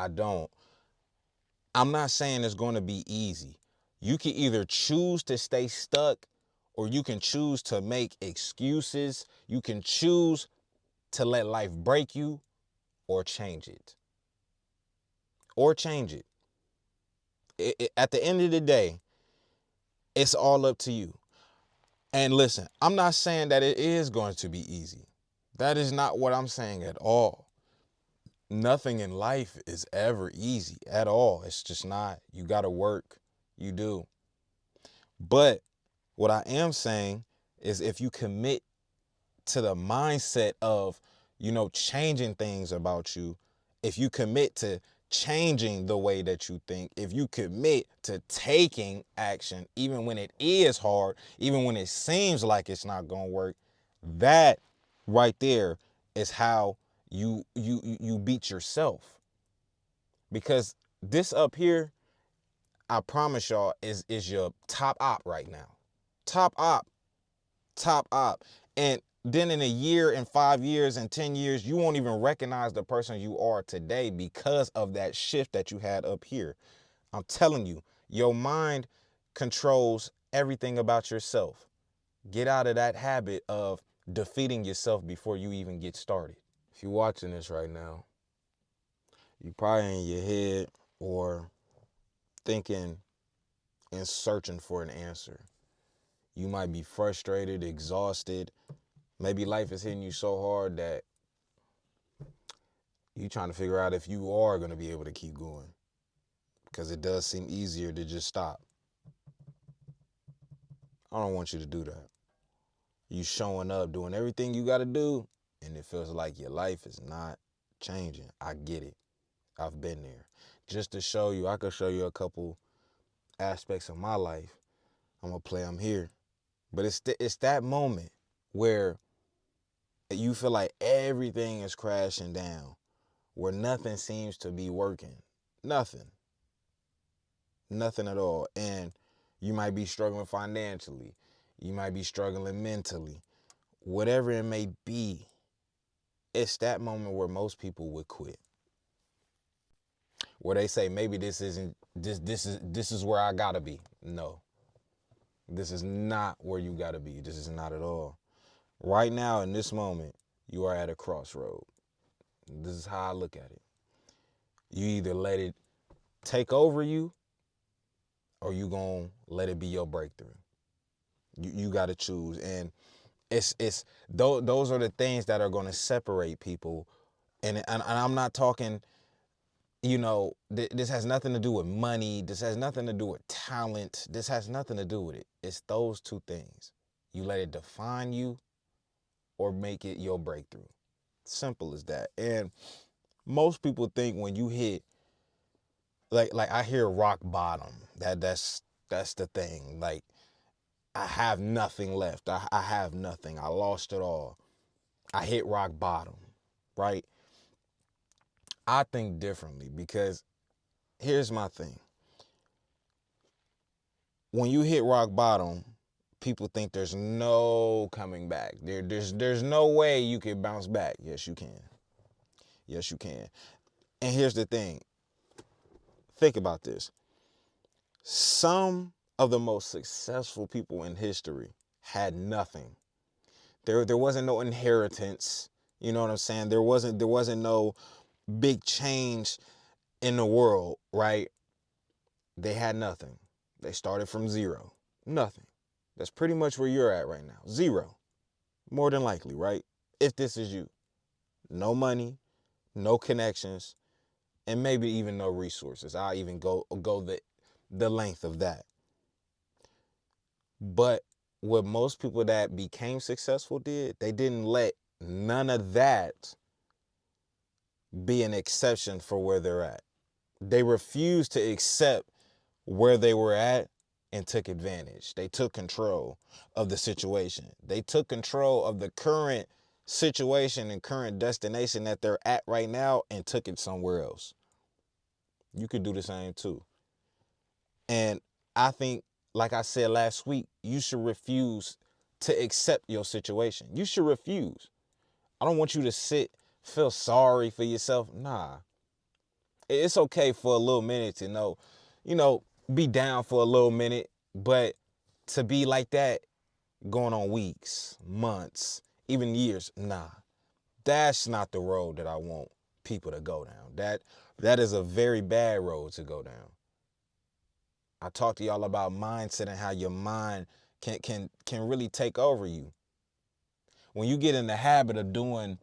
I don't. I'm not saying it's going to be easy. You can either choose to stay stuck or you can choose to make excuses. You can choose to let life break you or change it. Or change it. At the end of the day, it's all up to you. And listen, I'm not saying that it is going to be easy. That is not what I'm saying at all. Nothing in life is ever easy at all. It's just not. You got to work. You do. But what I am saying is if you commit to the mindset of, changing things about you, if you commit to changing the way that you think, if you commit to taking action, even when it is hard, even when it seems like it's not going to work, that right there is how you beat yourself. Because this up here, I promise y'all, is your top op right now. Top op. Top op. And then in a year, in 5 years, in 10 years, you won't even recognize the person you are today because of that shift that you had up here. I'm telling you, your mind controls everything about yourself. Get out of that habit of defeating yourself before you even get started. If you're watching this right now, you probably in your head or thinking and searching for an answer. You might be frustrated, exhausted. Maybe life is hitting you so hard that you're trying to figure out if you are going to be able to keep going, because it does seem easier to just stop. I don't want you to do that. You showing up, doing everything you got to do, and it feels like your life is not changing. I get it. I've been there. Just to show you, I could show you a couple aspects of my life. I'm going to play them here. But it's that moment where you feel like everything is crashing down, where nothing seems to be working. Nothing. Nothing at all. And you might be struggling financially. You might be struggling mentally. Whatever it may be, it's that moment where most people would quit. Where they say, maybe this isn't this is where I gotta be. No. This is not where you gotta be. This is not at all. Right now, in this moment, you are at a crossroad. This is how I look at it. You either let it take over you or you gonna let it be your breakthrough. You gotta choose. And those are the things that are gonna separate people. And I'm not talking, this has nothing to do with money. This has nothing to do with talent. This has nothing to do with it. It's those two things. You let it define you or make it your breakthrough. Simple as that. And most people think when you hit, like I hear rock bottom. That's the thing. Like, I have nothing left. I have nothing. I lost it all. I hit rock bottom, right? I think differently because here's my thing. When you hit rock bottom, people think there's no coming back. There's no way you can bounce back. Yes, you can. Yes, you can. And here's the thing. Think about this. Some of the most successful people in history had nothing. There wasn't no inheritance. You know what I'm saying? There wasn't no big change in the world, right? They had nothing. They started from zero. Nothing. That's pretty much where you're at right now. Zero. More than likely, right? If this is you. No money, no connections, and maybe even no resources. I'll even go the length of that. But what most people that became successful did, they didn't let none of that be an exception for where they're at. They refused to accept where they were at and took advantage. They took control of the situation. They took control of the current situation and current destination that they're at right now and took it somewhere else. You could do the same too. And I think, like I said last week, you should refuse to accept your situation. You should refuse. I don't want you to feel sorry for yourself. Nah. It's okay for a little minute to know, be down for a little minute, but to be like that going on weeks, months, even years, nah. That's not the road that I want people to go down. That is a very bad road to go down. I talked to y'all about mindset and how your mind can really take over you. When you get in the habit of doing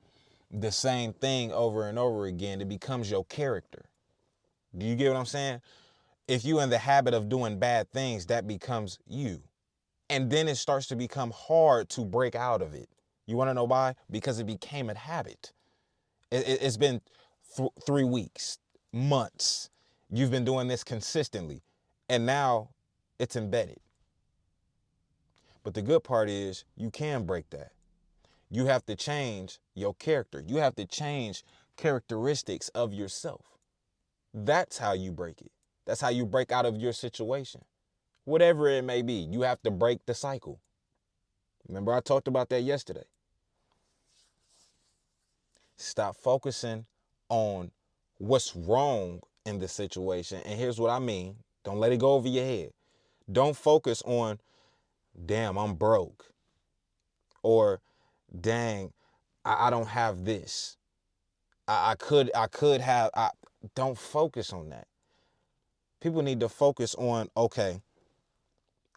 the same thing over and over again, it becomes your character. Do you get what I'm saying? If you're in the habit of doing bad things, that becomes you. And then it starts to become hard to break out of it. You want to know why? Because it became a habit. It's been 3 weeks, months. You've been doing this consistently. And now it's embedded. But the good part is you can break that. You have to change your character. You have to change characteristics of yourself. That's how you break it. That's how you break out of your situation. Whatever it may be, you have to break the cycle. Remember, I talked about that yesterday. Stop focusing on what's wrong in the situation. And here's what I mean. Don't let it go over your head. Don't focus on, damn, I'm broke. Or, dang, I don't have this. I could have. Don't focus on that. People need to focus on, okay,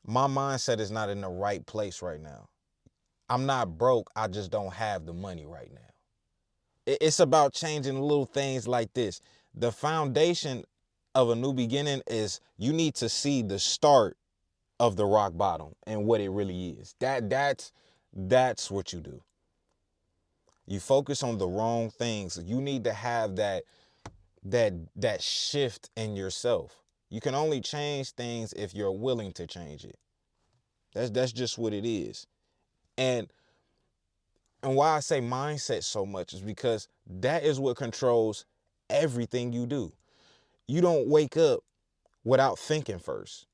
my mindset is not in the right place right now. I'm not broke. I just don't have the money right now. It's about changing little things like this. The foundation of a new beginning is you need to see the start of the rock bottom and what it really is. That's what you do. You focus on the wrong things. You need to have that shift in yourself. You can only change things if you're willing to change it. That's just what it is. And why I say mindset so much is because that is what controls everything you do. You don't wake up without thinking first.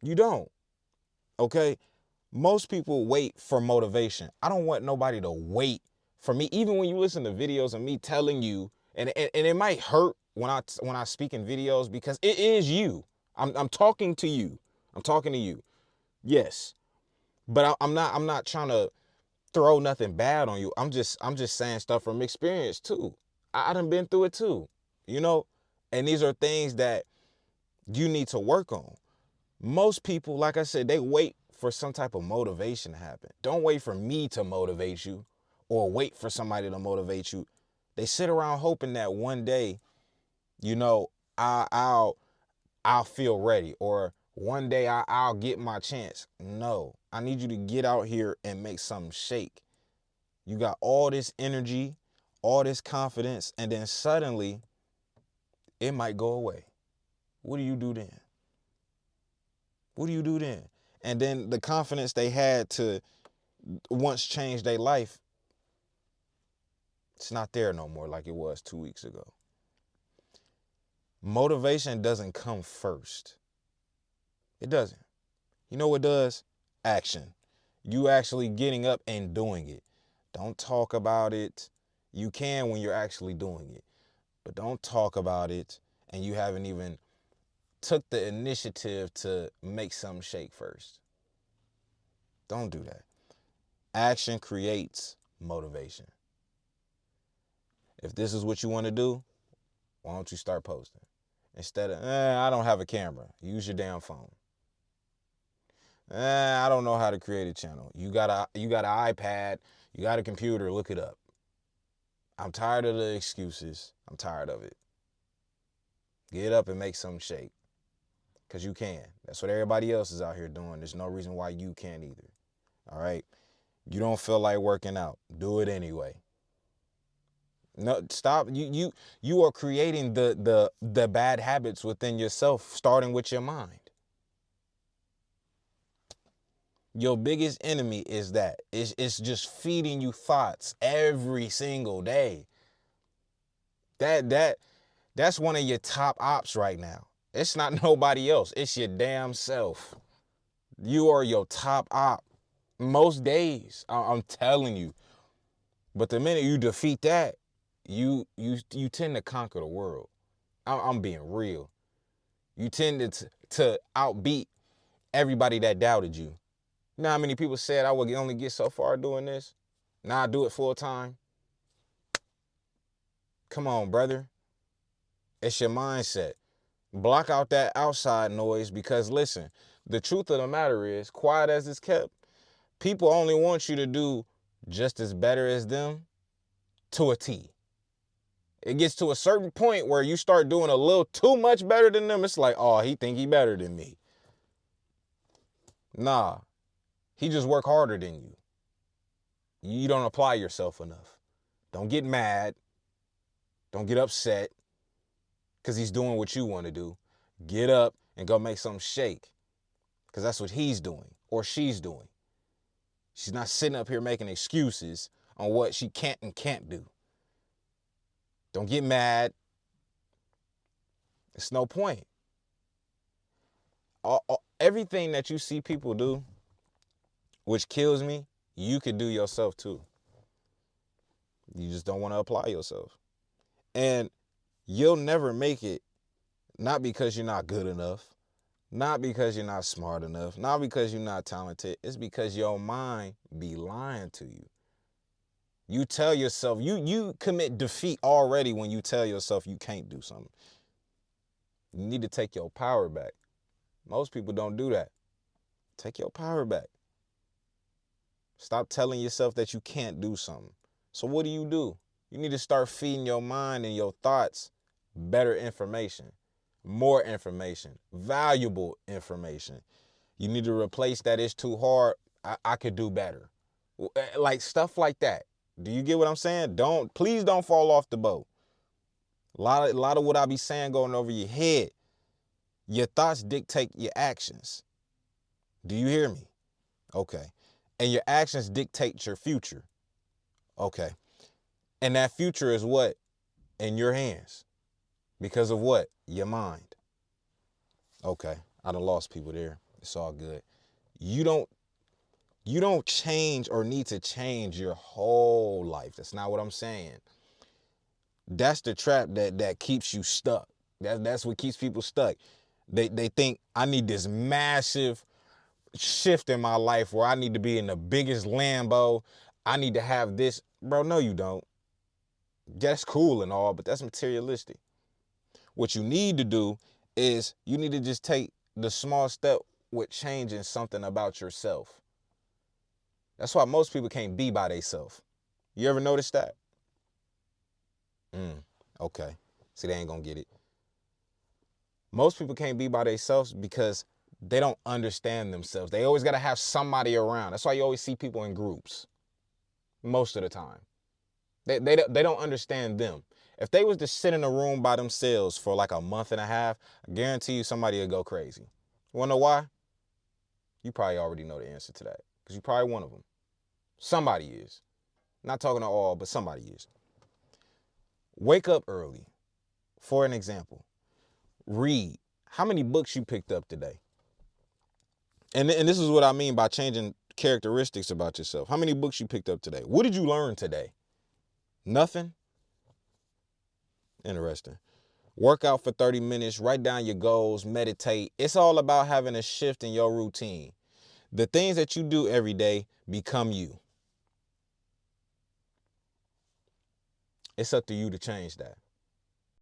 You don't. Okay? Most people wait for motivation. I don't want nobody to wait for me. Even when you listen to videos of me telling you, and it might hurt when I speak in videos because it is you. I'm talking to you. I'm talking to you. Yes. But I'm not trying to throw nothing bad on you. I'm just saying stuff from experience too. I done been through it too, and these are things that you need to work on. Most people, like I said, they wait for some type of motivation to happen. Don't wait for me to motivate you or wait for somebody to motivate you. They sit around hoping that one day, I'll feel ready, or one day I'll get my chance. No, I need you to get out here and make something shake. You got all this energy, all this confidence, and then suddenly it might go away. What do you do then? What do you do then? And then the confidence they had to once change their life, it's not there no more like it was 2 weeks ago. Motivation doesn't come first. It doesn't. You know what does? Action. You actually getting up and doing it. Don't talk about it. You can when you're actually doing it. But don't talk about it and you haven't even took the initiative to make something shake first. Don't do that. Action creates motivation. If this is what you want to do, why don't you start posting? Instead of, I don't have a camera. Use your damn phone. I don't know how to create a channel. You got an iPad, you got a computer, look it up. I'm tired of the excuses. I'm tired of it. Get up and make something shake. Because you can. That's what everybody else is out here doing. There's no reason why you can't either. All right? You don't feel like working out. Do it anyway. No, stop. You are creating the bad habits within yourself, starting with your mind. Your biggest enemy is that. It's just feeding you thoughts every single day. That's one of your top ops right now. It's not nobody else. It's your damn self. You are your top op most days. I'm telling you. But the minute you defeat that, you tend to conquer the world. I'm being real. You tended to outbeat everybody that doubted you. You know how many people said I would only get so far doing this? Now I do it full time. Come on, brother. It's your mindset. Block out that outside noise because listen, the truth of the matter is, quiet as it's kept, people only want you to do just as better as them to a T. It gets to a certain point where you start doing a little too much better than them. It's like, oh, he think he better than me. Nah, he just work harder than you. You don't apply yourself enough. Don't get mad. Don't get upset because he's doing what you want to do. Get up and go make something shake because that's what he's doing or she's doing. She's not sitting up here making excuses on what she can't and can't do. Don't get mad. It's no point. Everything that you see people do, which kills me, you could do yourself too. You just don't want to apply yourself. And you'll never make it, not because you're not good enough, not because you're not smart enough, not because you're not talented. It's because your mind be lying to you. You tell yourself, you commit defeat already when you tell yourself you can't do something. You need to take your power back. Most people don't do that. Take your power back. Stop telling yourself that you can't do something. So what do? You need to start feeding your mind and your thoughts better information, more information, valuable information. You need to replace that it's too hard, I could do better. Like stuff like that. Do you get what I'm saying? Please don't fall off the boat. A lot of what I be saying going over your head. Your thoughts dictate your actions. Do you hear me? Okay. And your actions dictate your future. Okay. And that future is what? In your hands. Because of what? Your mind. Okay. I done lost people there. It's all good. You don't change or need to change your whole life. That's not what I'm saying. That's the trap that keeps you stuck. That's what keeps people stuck. They think I need this massive shift in my life where I need to be in the biggest Lambo. I need to have this. Bro, no, you don't. That's cool and all, but that's materialistic. What you need to do is you need to just take the small step with changing something about yourself. That's why most people can't be by themselves. You ever notice that? Okay. See, they ain't gonna get it. Most people can't be by themselves because they don't understand themselves. They always gotta have somebody around. That's why you always see people in groups. Most of the time. They don't understand them. If they was to sit in a room by themselves for like a month and a half, I guarantee you somebody would go crazy. You wanna know why? You probably already know the answer to that. Because you're probably one of them. Somebody is. Not talking to all, but somebody is. Wake up early. For an example. Read. How many books you picked up today? And this is what I mean by changing characteristics about yourself. How many books you picked up today? What did you learn today? Nothing? Interesting. Work out for 30 minutes, write down your goals, meditate. It's all about having a shift in your routine. The things that you do every day become you. It's up to you to change that.